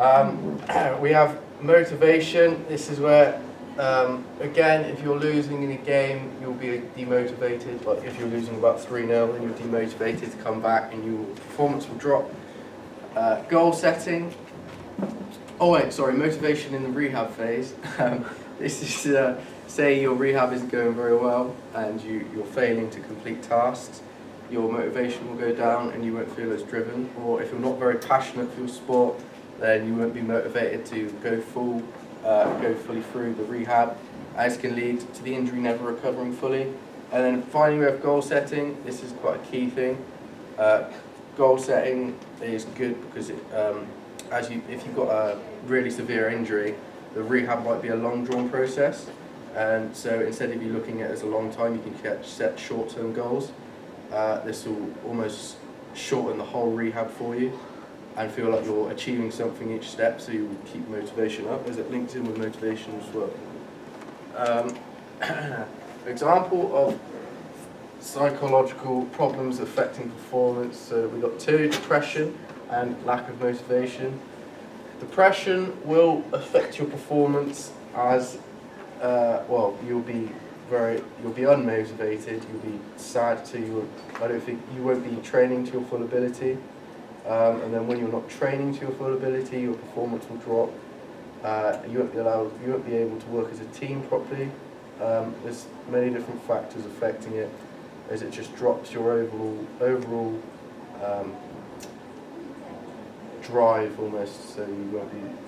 We have motivation. This is where, again, if you're losing in a game, you'll be demotivated. Like if you're losing about 3-0, then you're demotivated to come back and your performance will drop. Goal setting. Oh wait, sorry, motivation in the rehab phase. This is, say your rehab isn't going very well and you're failing to complete tasks. Your motivation will go down and you won't feel as driven. Or if you're not very passionate for your sport, then you won't be motivated to go fully through the rehab. As can lead to the injury never recovering fully. And then finally we have goal setting. This is quite a key thing. Goal setting is good because if you've got a really severe injury, the rehab might be a long drawn process. And so instead of you looking at it as a long time, you can set short-term goals. This will almost shorten the whole rehab for you and feel like you're achieving something each step, so you keep motivation up, as it links in with motivation as well. Example of psychological problems affecting performance. So we've got 2, depression and lack of motivation. Depression will affect your performance as you'll be unmotivated, you'll be sad I don't think you won't be training to your full ability, and then when you're not training to your full ability, your performance will drop. You won't be able to work as a team properly. There's many different factors affecting it, as it just drops your overall drive almost, so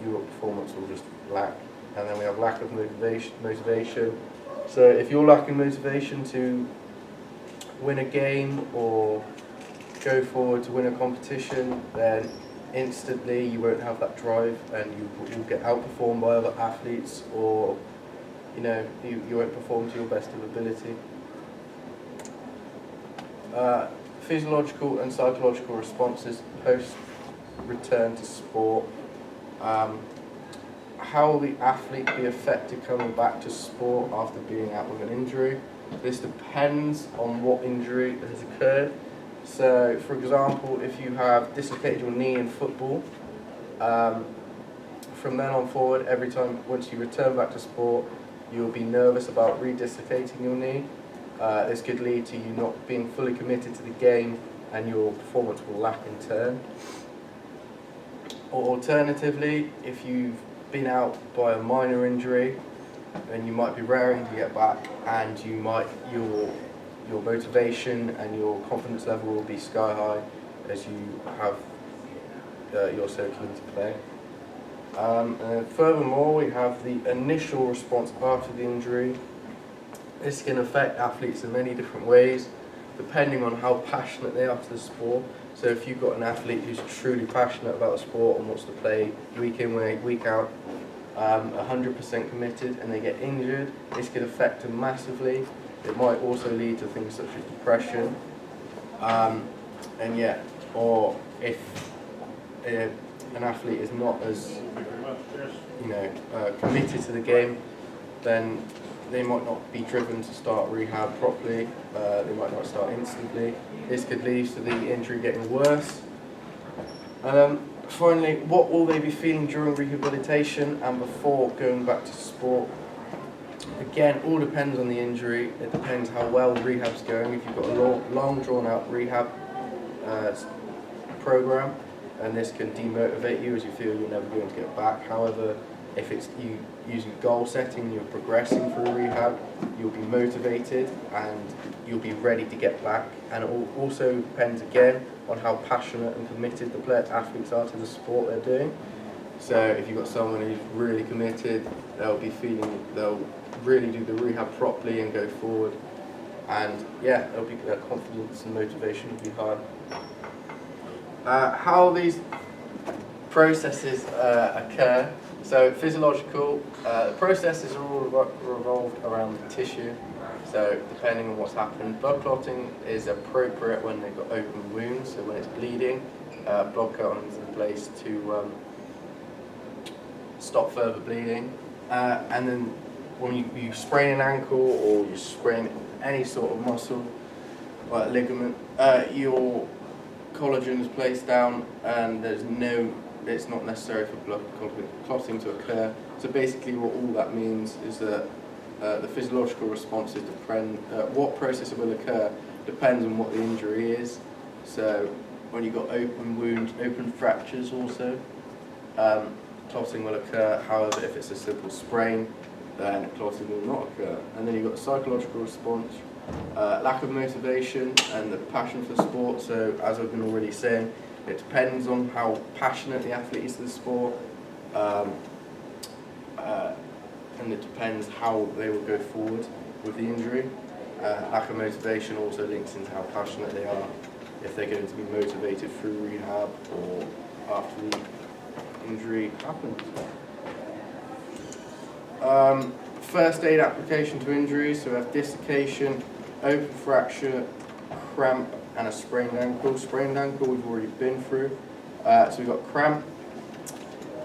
your performance will just lack. And then we have lack of motivation. So if you're lacking motivation to win a game or go forward to win a competition, then instantly you won't have that drive and you'll get outperformed by other athletes, or you won't perform to your best of ability. Physiological and psychological responses post return to sport. How will the athlete be affected coming back to sport after being out with an injury? This depends on what injury has occurred. So, for example, if you have dislocated your knee in football, from then on forward, once you return back to sport, you'll be nervous about redislocating your knee. This could lead to you not being fully committed to the game and your performance will lack in turn. Or alternatively, if you've been out by a minor injury, then you might be raring to get back, and your motivation and your confidence level will be sky high as you're so keen to play. Furthermore, we have the initial response after the injury. This can affect athletes in many different ways, depending on how passionate they are to the sport. So if you've got an athlete who's truly passionate about the sport and wants to play week in, week out, 100% committed, and they get injured, this could affect them massively. It might also lead to things such as depression. Or if an athlete is not as committed to the game, then they might not be driven to start rehab properly. They might not start instantly. This could lead to the injury getting worse. Finally, what will they be feeling during rehabilitation and before going back to sport? Again, all depends on the injury. It depends how well the rehab's going. If you've got a long drawn-out rehab program, and this can demotivate you as you feel you're never going to get back. However, if it's you using goal setting and you're progressing through rehab, you'll be motivated and you'll be ready to get back. And it also depends again on how passionate and committed the athletes are to the sport they're doing. So if you've got someone who's really committed, they'll really do the rehab properly and go forward. And their confidence and motivation will be high. How these processes occur. So physiological, the processes are all revolved around the tissue. So depending on what's happened, blood clotting is appropriate when they've got open wounds. So when it's bleeding, blood clotting is in place to stop further bleeding. And then when you sprain an ankle or you sprain any sort of muscle, like ligament, your collagen is placed down and there's no it's not necessary for blood clotting to occur. So basically all that means is that the physiological responses depend, what process will occur depends on what the injury is. So when you've got open wounds, open fractures also, clotting will occur. However, if it's a simple sprain, then clotting will not occur. And then you've got the psychological response, lack of motivation and the passion for sport. So as I've been already saying, it depends on how passionate the athlete is to the sport, and it depends how they will go forward with the injury. Lack of motivation also links into how passionate they are, if they're going to be motivated through rehab or after the injury happens. First aid application to injuries, so we have dislocation, open fracture, cramp, and a sprained ankle. Sprained ankle we've already been through. So we've got cramp.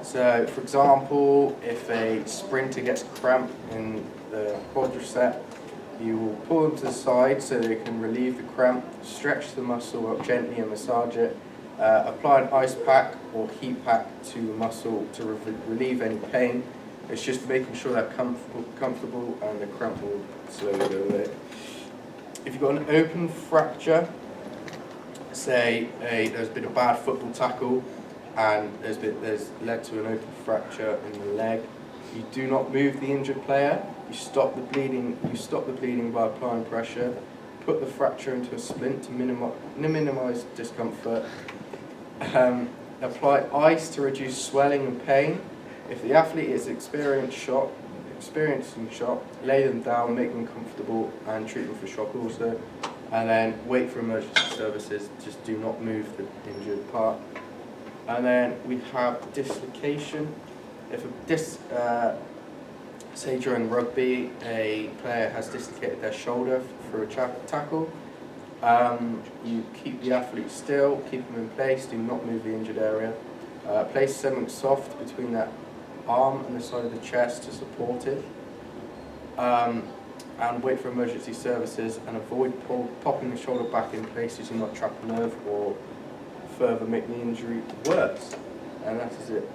So for example, if a sprinter gets cramp in the quadricep, you will pull them to the side so they can relieve the cramp, stretch the muscle up gently and massage it. Apply an ice pack or heat pack to the muscle to relieve any pain. It's just making sure they're comfortable and the cramp will slowly go away. If you've got an open fracture, say there's been a bad football tackle and there's led to an open fracture in the leg, you do not move the injured player. You stop the bleeding. You stop the bleeding by applying pressure. Put the fracture into a splint to minimize discomfort. Apply ice to reduce swelling and pain. If the athlete is experiencing shock, lay them down, make them comfortable, and treat them for shock also. And then wait for emergency services. Just do not move the injured part. And then we have dislocation. If say during rugby, a player has dislocated their shoulder for a tackle, you keep the athlete still, keep them in place, do not move the injured area. Place something soft between that arm and the side of the chest to support it. And wait for emergency services and avoid popping the shoulder back in place using not trap a nerve or further make the injury worse. And that is it.